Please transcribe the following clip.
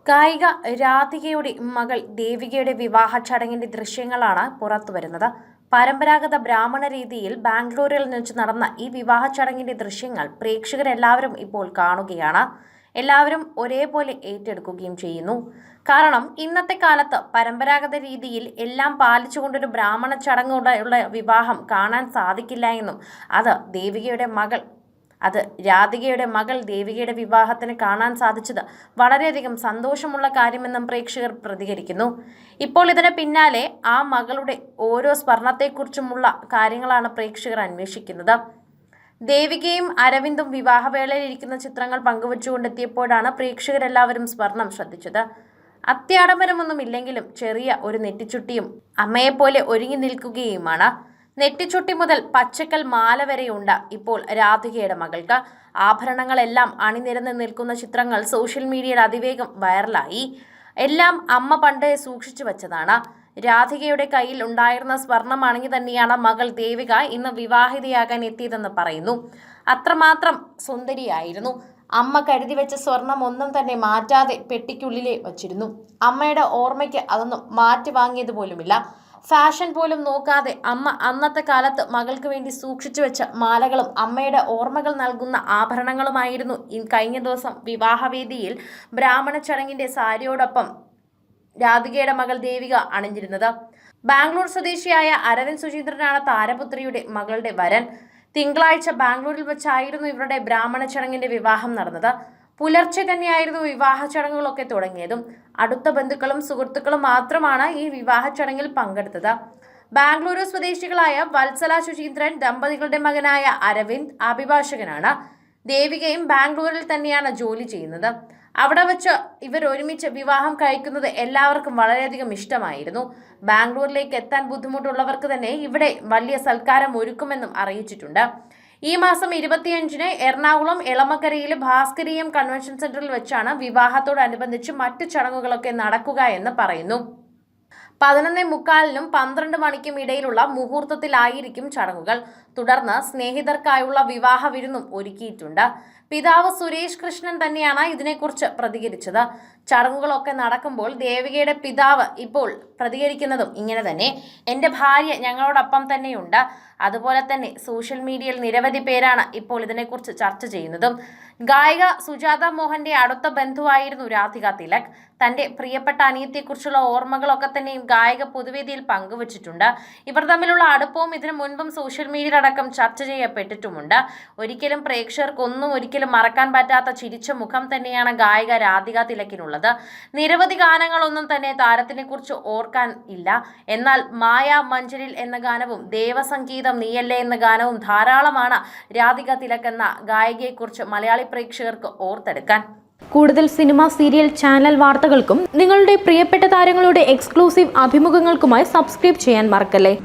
ഗായിക രാധികയുടെ മകൾ ദേവികയുടെ വിവാഹ ചടങ്ങിന്റെ ദൃശ്യങ്ങളാണ് പുറത്തുവരുന്നത്. പരമ്പരാഗത ബ്രാഹ്മണ രീതിയിൽ ബാംഗ്ലൂരിൽ വെച്ച് നടന്ന ഈ വിവാഹ ചടങ്ങിന്റെ ദൃശ്യങ്ങൾ പ്രേക്ഷകരെല്ലാവരും ഇപ്പോൾ കാണുകയാണ്. എല്ലാവരും ഒരേപോലെ ഏറ്റെടുക്കുകയും ചെയ്യുന്നു. കാരണം ഇന്നത്തെ കാലത്ത് പരമ്പരാഗത രീതിയിൽ എല്ലാം പാലിച്ചുകൊണ്ടൊരു ബ്രാഹ്മണ ചടങ്ങുള്ള വിവാഹം കാണാൻ സാധിക്കില്ല എന്നും രാധികയുടെ മകൾ ദേവികയുടെ വിവാഹത്തിന് കാണാൻ സാധിച്ചത് വളരെയധികം സന്തോഷമുള്ള കാര്യമെന്നും പ്രേക്ഷകർ പ്രതികരിക്കുന്നു. ഇപ്പോൾ ഇതിന് പിന്നാലെ ആ മകളുടെ ഓരോ സ്വർണത്തെക്കുറിച്ചുമുള്ള കാര്യങ്ങളാണ് പ്രേക്ഷകർ അന്വേഷിക്കുന്നത്. ദേവികയും അരവിന്ദും വിവാഹവേളയിൽ ഇരിക്കുന്ന ചിത്രങ്ങൾ പങ്കുവച്ചുകൊണ്ടെത്തിയപ്പോഴാണ് പ്രേക്ഷകരെല്ലാവരും സ്വർണം ശ്രദ്ധിച്ചത്. അത്യാഡംബരമൊന്നുമില്ലെങ്കിലും ചെറിയ ഒരു നെറ്റിച്ചുട്ടിയും അമ്മയെപ്പോലെ ഒരുങ്ങി നിൽക്കുകയുമാണ്. നെറ്റിച്ചുട്ടി മുതൽ പച്ചക്കൽ മാല വരെയുണ്ട് ഇപ്പോൾ രാധികയുടെ മകൾക്ക്. ആഭരണങ്ങളെല്ലാം അണിനിരന്ന് നിൽക്കുന്ന ചിത്രങ്ങൾ സോഷ്യൽ മീഡിയയിൽ അതിവേഗം വൈറലായി. എല്ലാം അമ്മ പണ്ടേ സൂക്ഷിച്ചു വച്ചതാണ്. രാധികയുടെ കയ്യിൽ ഉണ്ടായിരുന്ന സ്വർണം അണിഞ്ഞു തന്നെയാണ് മകൾ ദേവിക ഇന്ന് വിവാഹിതയാകാൻ എത്തിയതെന്ന് പറയുന്നു. അത്രമാത്രം സുന്ദരിയായിരുന്നു. അമ്മ കരുതി വെച്ച സ്വർണം ഒന്നും തന്നെ മാറ്റാതെ പെട്ടിക്കുള്ളിലേ വച്ചിരുന്നു. അമ്മയുടെ ഓർമ്മയ്ക്ക് അതൊന്നും മാറ്റി വാങ്ങിയത് പോലുമില്ല. ഫാഷൻ പോലും നോക്കാതെ അമ്മ അന്നത്തെ കാലത്ത് മകൾക്ക് വേണ്ടി സൂക്ഷിച്ചു വെച്ച മാലകളും അമ്മയുടെ ഓർമ്മകൾ നൽകുന്ന ആഭരണങ്ങളുമായിരുന്നു കഴിഞ്ഞ ദിവസം വിവാഹവേദിയിൽ ബ്രാഹ്മണ ചടങ്ങിന്റെ സാരിയോടൊപ്പം രാധികയുടെ മകൾ ദേവിക അണിഞ്ഞിരുന്നത്. ബാംഗ്ലൂർ സ്വദേശിയായ അരവിന്ദ് സുചീന്ദ്രനാണ് താരപുത്രിയുടെ മകളുടെ വരൻ. തിങ്കളാഴ്ച ബാംഗ്ലൂരിൽ വെച്ചായിരുന്നു ഇവരുടെ ബ്രാഹ്മണ ചടങ്ങിന്റെ വിവാഹം നടന്നത്. പുലർച്ചെ തന്നെയായിരുന്നു വിവാഹ ചടങ്ങുകളൊക്കെ തുടങ്ങിയതും. അടുത്ത ബന്ധുക്കളും സുഹൃത്തുക്കളും മാത്രമാണ് ഈ വിവാഹ ചടങ്ങിൽ പങ്കെടുത്തത്. ബാംഗ്ലൂരു സ്വദേശികളായ വത്സല സുചീന്ദ്രൻ ദമ്പതികളുടെ മകനായ അരവിന്ദ് അഭിഭാഷകനാണ്. ദേവികയും ബാംഗ്ലൂരിൽ തന്നെയാണ് ജോലി ചെയ്യുന്നത്. അവിടെ വെച്ച് ഇവർ ഒരുമിച്ച് വിവാഹം കഴിക്കുന്നത് എല്ലാവർക്കും വളരെയധികം ഇഷ്ടമായിരുന്നു. ബാംഗ്ലൂരിലേക്ക് എത്താൻ ബുദ്ധിമുട്ടുള്ളവർക്ക് തന്നെ ഇവിടെ വലിയ സൽക്കാരം ഒരുക്കുമെന്നും അറിയിച്ചിട്ടുണ്ട്. ഈ മാസം 25-ന് എറണാകുളം എളമക്കരയിൽ ഭാസ്കരീയം കൺവെൻഷൻ സെന്ററിൽ വെച്ചാണ് വിവാഹത്തോടനുബന്ധിച്ച് മറ്റു ചടങ്ങുകളൊക്കെ നടക്കുക എന്ന് പറയുന്നു. 11:45-നും 12 മണിക്കും ഇടയിലുള്ള മുഹൂർത്തത്തിലായിരിക്കും ചടങ്ങുകൾ. തുടർന്ന് സ്നേഹിതർക്കായുള്ള വിവാഹ വിരുന്നും ഒരുക്കിയിട്ടുണ്ട്. പിതാവ് സുരേഷ് കൃഷ്ണൻ തന്നെയാണ് ഇതിനെക്കുറിച്ച് പ്രതികരിച്ചത്. ചടങ്ങുകളൊക്കെ നടക്കുമ്പോൾ ദേവികയുടെ പിതാവ് ഇപ്പോൾ പ്രതികരിക്കുന്നതും ഇങ്ങനെ തന്നെ: എൻ്റെ ഭാര്യ ഞങ്ങളോടൊപ്പം തന്നെയുണ്ട്. അതുപോലെ തന്നെ സോഷ്യൽ മീഡിയയിൽ നിരവധി പേരാണ് ഇപ്പോൾ ഇതിനെക്കുറിച്ച് ചർച്ച ചെയ്യുന്നതും. ഗായിക സുജാത മോഹന്റെ അടുത്ത ബന്ധുവായിരുന്നു രാധിക തിലക്. തൻ്റെ പ്രിയപ്പെട്ട അനിയത്തെക്കുറിച്ചുള്ള ഓർമ്മകളൊക്കെ തന്നെയും ഗായിക പൊതുവേദിയിൽ പങ്കുവച്ചിട്ടുണ്ട്. ഇവർ തമ്മിലുള്ള അടുപ്പവും ഇതിനു മുൻപും സോഷ്യൽ മീഡിയയിലടക്കം ചർച്ച ചെയ്യപ്പെട്ടിട്ടുമുണ്ട്. ഒരിക്കലും മറക്കാൻ പറ്റാത്ത ചിരിച്ച മുഖം തന്നെയാണ് ഗായിക രാധിക തിലകിനുള്ളത്. നിരവധി ഗാനങ്ങളൊന്നും തന്നെ താരത്തിനെ കുറിച്ച് ഓർക്കാൻ ഇല്ല. എന്നാൽ മായ മഞ്ചലിൽ എന്ന ഗാനവും ദേവസംഗീതം നീയല്ലേ എന്ന ഗാനവും ധാരാളമാണ് രാധിക തിലക് എന്ന ഗായികയെക്കുറിച്ച് മലയാളി പ്രേക്ഷകർക്ക് ഓർത്തെടുക്കാൻ. കൂടുതൽ സിനിമ, സീരിയൽ, ചാനൽ വാർത്തകൾക്കും നിങ്ങളുടെ പ്രിയപ്പെട്ട താരങ്ങളുടെ എക്സ്ക്ലൂസീവ് അഭിമുഖങ്ങൾക്കുമായി സബ്സ്ക്രൈബ് ചെയ്യാൻ മറക്കല്ലേ.